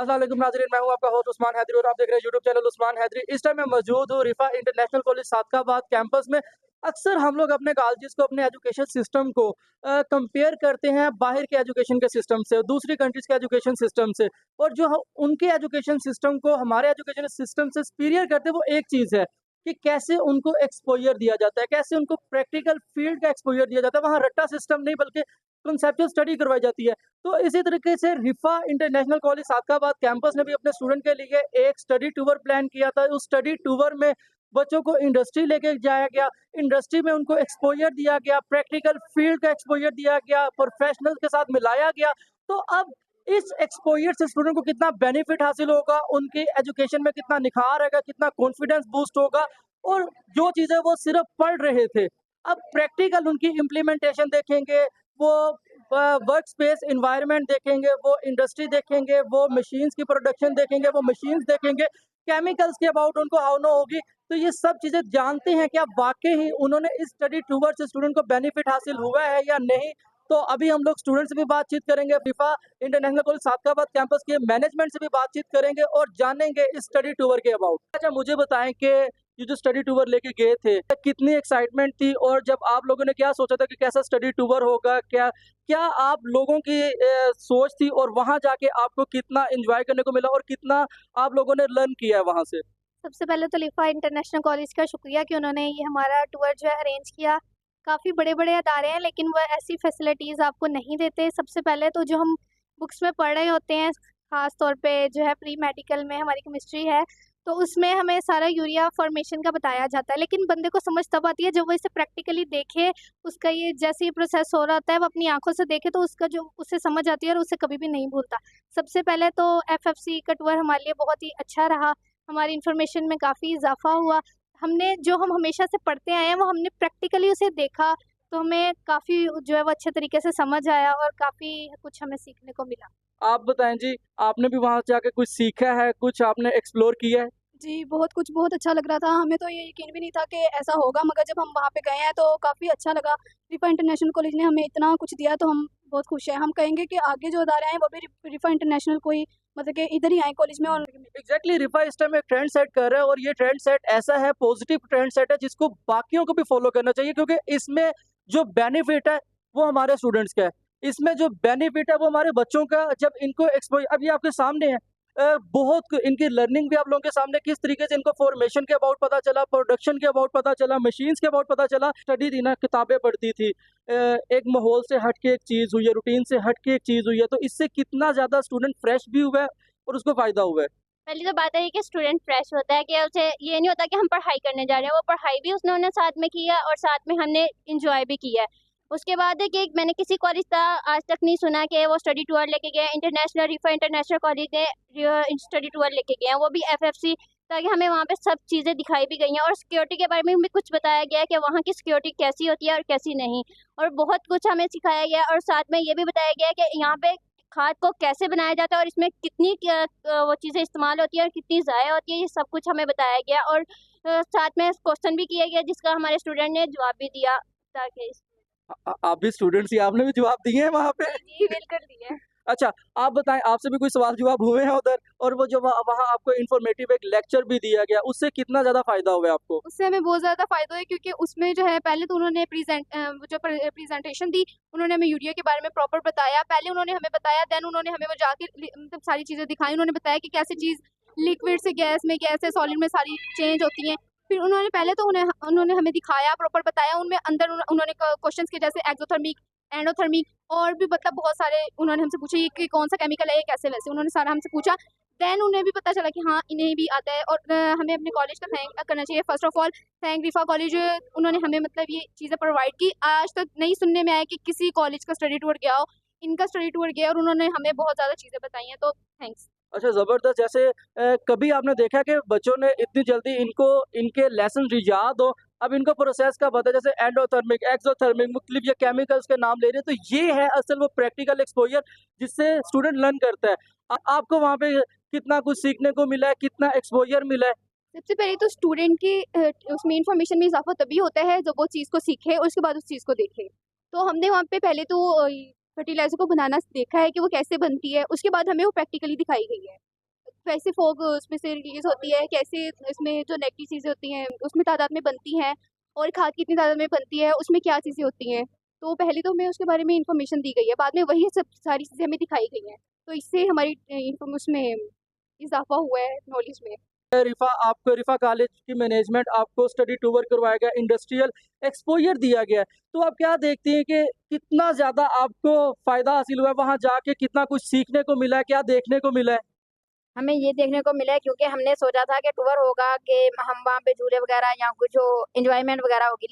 अस्सलाम वालेकुम नाज़रीन, मैं हूँ आपका होस्ट उस्मान हैदरी और आप देख रहे हैं यूट्यूब चैनल उस्मान हैदरी। इस टाइम मैं मौजूद हूँ रिफ़ा इंटरनेशनल कॉलेज सादकाबाद कैंपस में। अक्सर हम लोग अपने कॉलेजेस को, अपने एजुकेशन सिस्टम को कंपेयर करते हैं बाहर के एजुकेशन के सिस्टम से, दूसरी कंट्रीज़ के एजुकेशन सिस्टम से, और जो ह उनके एजुकेशन सिस्टम को हमारे एजुकेशन सिस्टम से सुपीरियर करते हैं, वो एक चीज़ है कि कैसे उनको एक्सपोज़र दिया जाता है, कैसे उनको प्रैक्टिकल फ़ील्ड का एक्सपोज़र दिया जाता है। वहाँ रट्टा सिस्टम नहीं बल्कि कॉन्सेप्चुअल स्टडी करवाई जाती है। तो इसी तरीके से रिफ़ा इंटरनेशनल कॉलेज सादकाबाद कैंपस ने भी अपने स्टूडेंट के लिए एक स्टडी टूर प्लान किया था। उस स्टडी टूर में बच्चों को इंडस्ट्री लेके जाया गया, इंडस्ट्री में उनको एक्सपोज़र दिया गया, प्रैक्टिकल फ़ील्ड का एक्सपोज़र दिया गया, प्रोफ़ेशनल्स के साथ मिलाया गया। तो अब इस एक्सपोज़र से स्टूडेंट को कितना बेनिफिट हासिल होगा, उनकी एजुकेशन में कितना निखार आएगा, कितना कॉन्फिडेंस बूस्ट होगा, और जो चीज़ें वो सिर्फ़ पढ़ रहे थे, अब प्रैक्टिकल उनकी इम्प्लीमेंटेशन देखेंगे, वो वर्क स्पेस एनवायरनमेंट देखेंगे, वो इंडस्ट्री देखेंगे, वो मशीन्स की प्रोडक्शन देखेंगे, वो मशीन्स देखेंगे, केमिकल्स के अबाउट उनको हाउ नो होगी। तो ये सब चीज़ें जानते हैं क्या वाक़ई ही उन्होंने इस स्टडी टूर से स्टूडेंट को बेनिफिट हासिल हुआ है या नहीं? तो अभी हम लोग स्टूडेंट से भी बातचीत करेंगे, रिफ़ा इंटरनेशनल कॉलेज सादकाबाद कैंपस के मैनेजमेंट से भी बातचीत करेंगे और जानेंगे इस स्टडी टूर के अबाउट। अच्छा, मुझे बताएँ कि ये जो स्टडी टूर लेके गए थे, कितनी एक्साइटमेंट थी, और जब आप लोगों ने क्या सोचा था कि कैसा स्टडी टूर होगा? क्या क्या आप लोगों की सोच थी, और वहाँ जाके आपको कितना एन्जॉय करने को मिला और कितना आप लोगों ने लर्न किया है वहाँ से? सबसे पहले तो लिफ़ा इंटरनेशनल कॉलेज का शुक्रिया कि उन्होंने ये हमारा टूर जो है अरेंज किया। काफ़ी बड़े-बड़े अदारे हैं लेकिन वो ऐसी फैसिलिटीज़ आपको नहीं देते। सबसे पहले तो जो हम बुक्स में पढ़ रहे होते हैं, ख़ास तौर पे जो है प्री मेडिकल में हमारी केमिस्ट्री है, तो उसमें हमें सारा यूरिया फ़ॉर्मेशन का बताया जाता है। लेकिन बंदे को समझ तब आती है जब वो इसे प्रैक्टिकली देखे, उसका ये जैसे ये प्रोसेस हो रहा होता है, वो अपनी आँखों से देखे तो उसका जो उसे समझ आती है और उसे कभी भी नहीं भूलता। सबसे पहले तो एफएफसी का टूर हमारे लिए बहुत ही अच्छा रहा। हमारी इन्फॉर्मेशन में काफ़ी इज़ाफ़ा हुआ। हमने जो हम हमेशा से पढ़ते आए हैं, वो हमने प्रैक्टिकली उसे देखा, तो हमें काफ़ी जो है वो अच्छे तरीके से समझ आया और काफ़ी कुछ हमें सीखने को मिला। आप बताएँ जी, आपने भी वहाँ जाके कुछ सीखा है, कुछ आपने एक्सप्लोर किया है? जी, बहुत कुछ बहुत अच्छा लग रहा था। हमें तो ये यकीन भी नहीं था कि ऐसा होगा, मगर जब हम वहाँ पे गए हैं तो काफ़ी अच्छा लगा। रिफ़ा इंटरनेशनल कॉलेज ने हमें इतना कुछ दिया तो हम बहुत खुश हैं। हम कहेंगे कि आगे जो अदारे आएँ वो भी रिफ़ा इंटरनेशनल कोई मतलब कि इधर ही आएँ कॉलेज में और एग्ज़ैक्टली, रिफ़ा इस टाइम एक ट्रेंड सेट कर रहा है, और ये ट्रेंड सेट ऐसा है, पॉज़िटिव ट्रेंड सेट है जिसको बाकियों को भी फ़ॉलो करना चाहिए, क्योंकि इसमें जो बेनिफिट है वो हमारे स्टूडेंट्स का है। इसमें जो बेनिफिट है वो हमारे बच्चों का, जब इनको अब ये आपके सामने है। बहुत इनकी लर्निंग भी आप लोगों के सामने, किस तरीके से इनको फ़ॉर्मेशन के अबाउट पता चला, प्रोडक्शन के अबाउट पता चला, मशीन्स के अबाउट पता चला। स्टडी थी ना, किताबें पढ़ती थी। एक माहौल से हट के एक चीज़ हुई है, रूटीन से हट के एक चीज़ हुई है, तो इससे कितना ज़्यादा स्टूडेंट फ्रेश भी हुआ है और उसको फ़ायदा हुआ है। पहली तो बात है कि स्टूडेंट फ्रेश होता है, कि उसे ये नहीं होता कि हम पढ़ाई करने जा रहे हैं, वो पढ़ाई भी उन्होंने साथ में किया और साथ में हमने इंजॉय भी किया है। उसके बाद है कि मैंने किसी कॉलेज का आज तक नहीं सुना कि वो स्टडी टूर लेके गए। इंटरनेशनल रिफा इंटरनेशनल कॉलेज ने स्टडी टूर लेके गए हैं, वो भी एफएफसी, ताकि हमें वहाँ पे सब चीज़ें दिखाई भी गई हैं और सिक्योरिटी के बारे में भी कुछ बताया गया है कि वहाँ की सिक्योरिटी कैसी होती है और कैसी नहीं, और बहुत कुछ हमें सिखाया गया है। और साथ में ये भी बताया गया है कि यहाँ पे खाद को कैसे बनाया जाता है और इसमें कितनी वो चीज़ें इस्तेमाल होती है और कितनी ज़ाया होती है, ये सब कुछ हमें बताया गया। और साथ में क्वेश्चन भी किया गया जिसका हमारे स्टूडेंट ने जवाब भी दिया, ताकि आप भी स्टूडेंट्स ही, आपने भी जवाब दिए हैं वहाँ पे? जी बिल्कुल दिया। अच्छा, आप बताएँ, आपसे भी कोई सवाल जवाब हुए हैं उधर? और वो जो वहाँ आपको इन्फॉर्मेटिव एक लेक्चर भी दिया गया, उससे कितना ज़्यादा फ़ायदा हुआ है आपको? उससे हमें बहुत ज़्यादा फ़ायदा है क्योंकि उसमें जो है पहले तो उन्होंने प्रेज़ेंटेशन दी, उन्होंने हमें यूरिया के बारे में प्रॉपर बताया। पहले उन्होंने हमें बताया, देन उन्होंने हमें वो जाके मतलब सारी चीज़ें दिखाई। उन्होंने बताया कि कैसे चीज़ लिक्विड से गैस में, गैस से सॉलिड में सारी चेंज होती हैं। फिर उन्होंने पहले तो उन्होंने हमें दिखाया, प्रॉपर बताया। उनमें अंदर उन्होंने क्वेश्चंस किए जैसे एक्ज़ोथर्मिक, एंडोथर्मिक और भी मतलब बहुत सारे उन्होंने हमसे पूछा, ये कि कौन-सा केमिकल है, ये कैसे वैसे उन्होंने सारा हमसे पूछा। देन उन्हें भी पता चला कि हाँ, इन्हें भी आता है। और हमें अपने कॉलेज का थैंक करना चाहिए first of all. Thank रिफा college, उन्होंने हमें मतलब ये चीज़ें प्रोवाइड की। आज तक नहीं सुनने में आया कि किसी कॉलेज का स्टडी टूर गया हो। इनका स्टडी टूर गया और उन्होंने हमें बहुत ज़्यादा चीज़ें बताई हैं, तो थैंक्स। अच्छा, ज़बरदस्त। जैसे कभी आपने देखा कि बच्चों ने इतनी जल्दी इनको इनके लेसन याद हो, अब इनको प्रोसेस का पता है, जैसे एंडोथर्मिक, एक्सोथर्मिक, मुख्तलिफ ये केमिकल्स के नाम ले रहे हैं, तो ये है असल वो प्रैक्टिकल एक्सपोज़र जिससे स्टूडेंट लर्न करता है। आपको वहाँ पे कितना कुछ सीखने को मिला है, कितना एक्सपोज़र मिला है? सबसे पहले तो स्टूडेंट की उसमें इन्फॉर्मेशन में इज़ाफ़ा तभी होता है जब वो चीज़ को सीखे और उसके बाद उस चीज़ को देखे। तो हमने वहाँ पे पहले तो फर्टिलाइज़र को बनाना देखा है कि वो कैसे बनती है, उसके बाद हमें वो प्रैक्टिकली दिखाई गई है। कैसे फॉग उसमें से रिलीज होती है, कैसे इसमें जो नेगेटिव चीज़ें होती हैं उसमें तादाद में बनती हैं, और खाद कितनी तादाद में बनती है, उसमें क्या चीज़ें होती हैं। तो पहले तो हमें उसके बारे में इन्फॉर्मेशन दी गई है, बाद में वही सब सारी चीज़ें हमें दिखाई गई हैं। तो इससे हमारी उसमें इजाफा हुआ है नॉलेज में। रिफा कॉलेज की मैनेजमेंट आपको स्टडी टूर करवाया गया, इंडस्ट्रियल एक्सपोजर दिया गया है। तो आप क्या देखती हैं कि कितना ज़्यादा आपको फ़ायदा हासिल हुआ है वहाँ जाके, कितना कुछ सीखने को मिला है, क्या देखने को मिला है? हमें ये देखने को मिला है क्योंकि हमने सोचा था कि टूर होगा कि हम वहाँ पे झूले वगैरह या कुछ एंजॉयमेंट वगैरह होगी,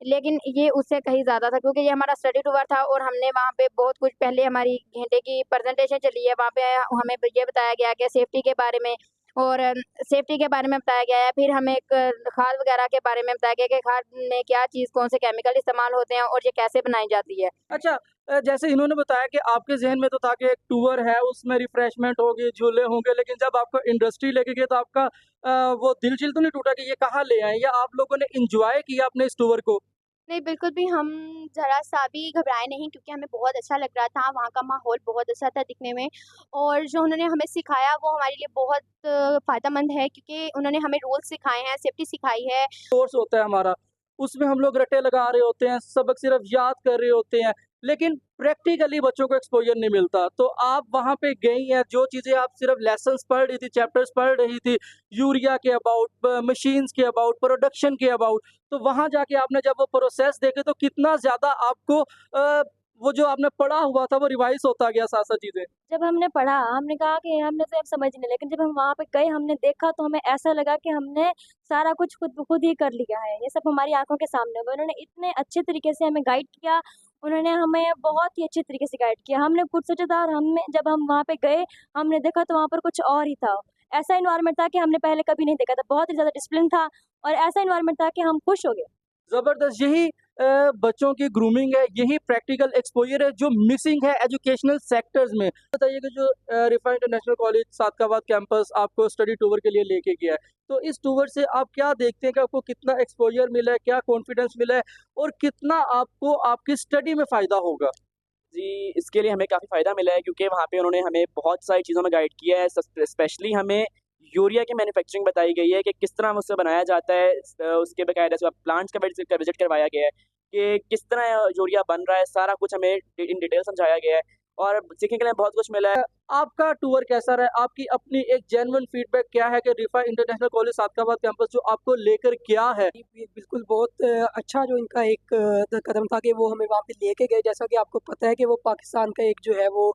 लेकिन ये उससे कहीं ज़्यादा था क्योंकि ये हमारा स्टडी टूर था और हमने वहाँ पे बहुत कुछ पहले हमारी घंटे की प्रेजेंटेशन चली है, वहाँ पे हमें ये बताया गया कि सेफ्टी के बारे में और सेफ्टी के बारे में बताया गया है। फिर हमें एक खाद वगैरह के बारे में बताया गया कि खाद में क्या चीज़, कौन से केमिकल इस्तेमाल होते हैं और ये कैसे बनाई जाती है। अच्छा, जैसे इन्होंने बताया कि आपके ज़हन में तो था कि एक टूर है, उसमें रिफ्रेशमेंट होगी, झूले होंगे, लेकिन जब आपको इंडस्ट्री लेके गए तो आपका वो दिल-चिल तो नहीं टूटा कि ये कहाँ ले आए, या आप लोगों ने एन्जॉय किया अपने इस टूर को? नहीं, बिल्कुल भी हम ज़रा-सा भी घबराए नहीं, क्योंकि हमें बहुत अच्छा लग रहा था, वहाँ का माहौल बहुत अच्छा था दिखने में, और जो उन्होंने हमें सिखाया वो हमारे लिए बहुत फ़ायदेमंद है, क्योंकि उन्होंने हमें रूल्स सिखाए हैं, सेफ्टी सिखाई है। कोर्स होता है हमारा, उसमें हम लोग रट्टे लगा रहे होते हैं, सबक सिर्फ याद कर रहे होते हैं, लेकिन प्रैक्टिकली बच्चों को एक्सपोज़र नहीं मिलता। तो आप वहाँ पे गई हैं, जो चीज़ें आप सिर्फ लेसन्स पढ़ रही थी, चैप्टर्स पढ़ रही थी, यूरिया के अबाउट, मशीन्स के अबाउट, प्रोडक्शन के अबाउट, तो वहाँ जाके आपने जब वो प्रोसेस देखे तो कितना ज़्यादा आपको वो जो आपने पढ़ा हुआ था वो रिवाइज़ होता गया साथ-साथ चीज़ें? जब हमने पढ़ा, हमने कहा कि हमने तो अब समझ नहीं, लेकिन जब हम वहाँ पे गए, हमने देखा तो हमें ऐसा लगा कि हमने सारा कुछ खुद ब खुद ही कर लिया है। ये सब हमारी आँखों के सामने हुआ। उन्होंने इतने अच्छे तरीके से हमें गाइड किया, उन्होंने हमें बहुत ही अच्छे तरीके से गाइड किया। हमने खुद सोचा था, और हमने जब हम वहाँ पे गए, हमने देखा तो वहाँ पर कुछ और ही था। ऐसा एनवायरनमेंट था कि हमने पहले कभी नहीं देखा था। बहुत ही ज़्यादा डिसिप्लिन था, और ऐसा एनवायरनमेंट था कि हम खुश हो गए। ज़बरदस्त, यही बच्चों की ग्रूमिंग है, यही प्रैक्टिकल एक्सपोज़र है जो मिसिंग है एजुकेशनल सेक्टर्स में। बताइए कि जो रिफा इंटरनेशनल कॉलेज सादकाबाद कैंपस आपको स्टडी टूर के लिए लेके गया है, तो इस टूर से आप क्या देखते हैं कि आपको कितना एक्सपोज़र मिला है, क्या कॉन्फिडेंस मिला है और कितना आपको आपकी स्टडी में फ़ायदा होगा? जी, इसके लिए हमें काफ़ी फ़ायदा मिला है, क्योंकि वहाँ पे उन्होंने हमें बहुत सारी चीज़ों में गाइड किया है। स्पेशली हमें यूरिया की मैन्युफैक्चरिंग बताई गई है कि किस तरह उससे बनाया जाता है। उसके बाकायदा जो प्लांट्स का विज़िट करवाया गया है कि किस तरह यूरिया बन रहा है, सारा कुछ हमें इन डिटेल समझाया गया है, और सीखने के लिए बहुत कुछ मिला है। आपका टूर कैसा रहा? आपकी अपनी एक जेन्युइन फीडबैक क्या है कि रिफा इंटरनेशनल कॉलेज सादकाबाद कैंपस जो आपको लेकर गया है? बिल्कुल, बहुत अच्छा जो इनका एक कदम था कि वो हमें वहाँ पे लेके गए। जैसा कि आपको पता है कि वो पाकिस्तान का एक जो है वो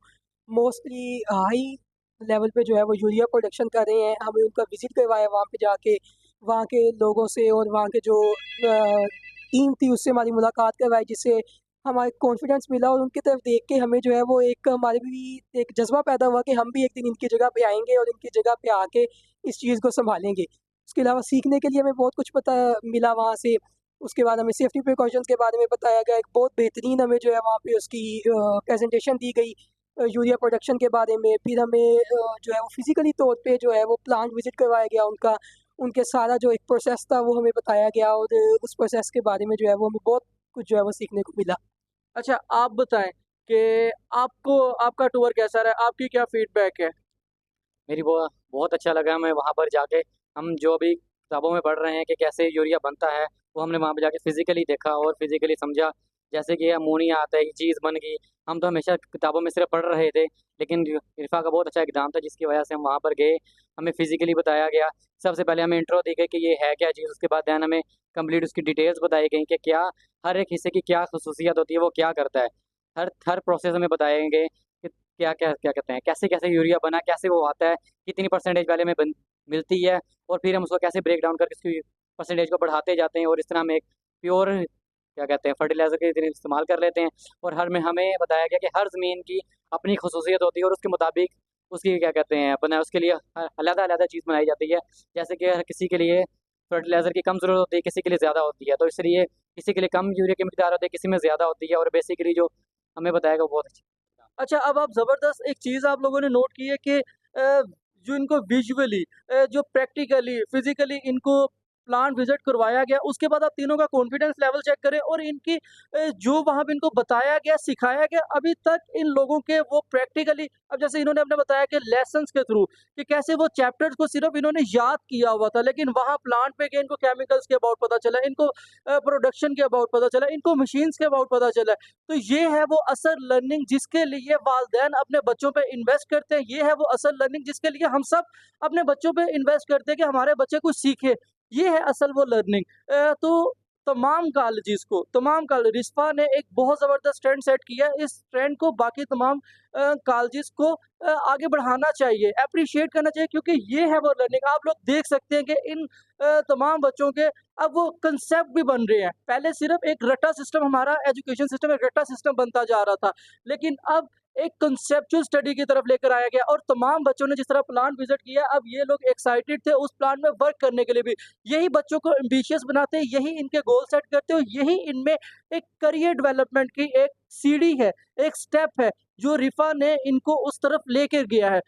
मोस्टली हाई लेवल पे जो है वो यूरिया प्रोडक्शन कर रहे हैं। हमें उनका विज़िट करवाया वहाँ पे जाके, वहाँ के लोगों से और वहाँ के जो टीम थी उससे हमारी मुलाकात करवाई, जिससे हमारे कॉन्फिडेंस मिला, और उनकी तरफ देख के हमें जो है वो एक हमारे भी एक जज़्बा पैदा हुआ कि हम भी एक दिन इनकी जगह पे आएँगे और इनकी जगह पे आके इस चीज़ को सँभालेंगे। उसके अलावा सीखने के लिए हमें बहुत कुछ पता मिला वहाँ से। उसके बाद हमें सेफ्टी प्रिकॉशंस के बारे में बताया गया। एक बहुत बेहतरीन हमें जो है वहाँ पे उसकी प्रेज़ेंटेशन दी गई यूरिया प्रोडक्शन के बारे में। फिर हमें जो है वो फ़िज़िकली तौर पे जो है वो प्लांट विज़िट करवाया गया उनका। उनके सारा जो एक प्रोसेस था वो हमें बताया गया, और उस प्रोसेस के बारे में जो है वो हमें बहुत कुछ जो है वो सीखने को मिला। अच्छा, आप बताएँ कि आपको आपका टूर कैसा रहा? आपकी क्या फीडबैक है? मेरी वो बहुत अच्छा लगा हमें वहाँ पर जाके। हम जो भी किताबों में पढ़ रहे हैं कि कैसे यूरिया बनता है, वो हमने वहाँ पे जाके फिज़िकली देखा और फिज़िकली समझा। जैसे कि अमोनिया आता है, ये चीज़ बन गई। हम तो हमेशा किताबों में सिर्फ पढ़ रहे थे, लेकिन इरफ़ा का बहुत अच्छा एग्ज़ाम था जिसकी वजह से हम वहाँ पर गए। हमें फिज़िकली बताया गया। सबसे पहले हमें इंट्रो दी गई कि ये है क्या चीज़, उसके बाद दैन हमें कंप्लीट उसकी डिटेल्स बताई गई कि क्या हर एक हिस्से की क्या ख़ुसूसियत होती है, वो क्या करता है। हर प्रोसेस हमें बताए गए कि क्या कहते हैं, कैसे-कैसे यूरिया बना, कैसे वो आता है, कितनी परसेंटेज पहले हमें मिलती है, और फिर हम उसको कैसे ब्रेक डाउन करके उसकी परसेंटेज को बढ़ाते जाते हैं, और इस तरह हम एक प्योर क्या कहते हैं फर्टिलाइज़र के तरह इस्तेमाल कर लेते हैं। और हमें बताया गया कि हर ज़मीन की अपनी ख़ुसूसियत होती है, और उसके मुताबिक उसकी क्या कहते हैं उसके लिए अलग-अलग चीज़ बनाई जाती है। जैसे कि हर किसी के लिए फर्टिलाइज़र की कम ज़रूरत होती है, किसी के लिए ज़्यादा होती है, तो इसलिए किसी के लिए कम यूरिया की मिकदार होती है, किसी में ज़्यादा होती है, और बेसिकली जो हमें बताया गया वो बहुत अच्छा। अच्छा, अब आप ज़बरदस्त एक चीज़ आप लोगों ने नोट की है कि जो इनको विजुअली जो प्रैक्टिकली, फिज़िकली इनको प्लांट विजिट करवाया गया, उसके बाद आप तीनों का कॉन्फिडेंस लेवल चेक करें और इनकी जो वहाँ पे इनको बताया गया, सिखाया गया, अभी तक इन लोगों के वो प्रैक्टिकली, अब जैसे इन्होंने अपने बताया कि लेसन्स के थ्रू कि कैसे वो चैप्टर्स को सिर्फ इन्होंने याद किया हुआ था, लेकिन वहाँ प्लांट पे गए, इनको केमिकल्स के अबाउट पता चला, इनको प्रोडक्शन के अबाउट पता चला, इनको मशीन्स के अबाउट पता चला। तो ये है वो असल लर्निंग जिसके लिए वालिदैन अपने बच्चों पे इन्वेस्ट करते हैं, ये है वो असल लर्निंग जिसके लिए हम सब अपने बच्चों पे इन्वेस्ट करते हैं कि हमारे बच्चे कुछ सीखे। ये है असल वो लर्निंग। तो तमाम कॉलेज रिस्पा ने एक बहुत ज़बरदस्त ट्रेंड सेट किया है। इस ट्रेंड को बाकी तमाम कॉलेजेस को आगे बढ़ाना चाहिए, एप्रिशिएट करना चाहिए, क्योंकि ये है वो लर्निंग। आप लोग देख सकते हैं कि इन तमाम बच्चों के अब वो कंसेप्ट भी बन रहे हैं। पहले सिर्फ एक रट्टा सिस्टम, हमारा एजुकेशन सिस्टम एक रट्टा सिस्टम बनता जा रहा था, लेकिन अब एक कंसेप्चुअल स्टडी की तरफ लेकर आया गया और तमाम बच्चों ने जिस तरह प्लांट विजिट किया, अब ये लोग एक्साइटेड थे उस प्लांट में वर्क करने के लिए भी। यही बच्चों को एम्बिशियस बनाते हैं, यही इनके गोल सेट करते हैं, यही इनमें एक करियर डेवलपमेंट की एक सीढ़ी है, एक स्टेप है जो रिफा ने इनको उस तरफ लेकर गया है।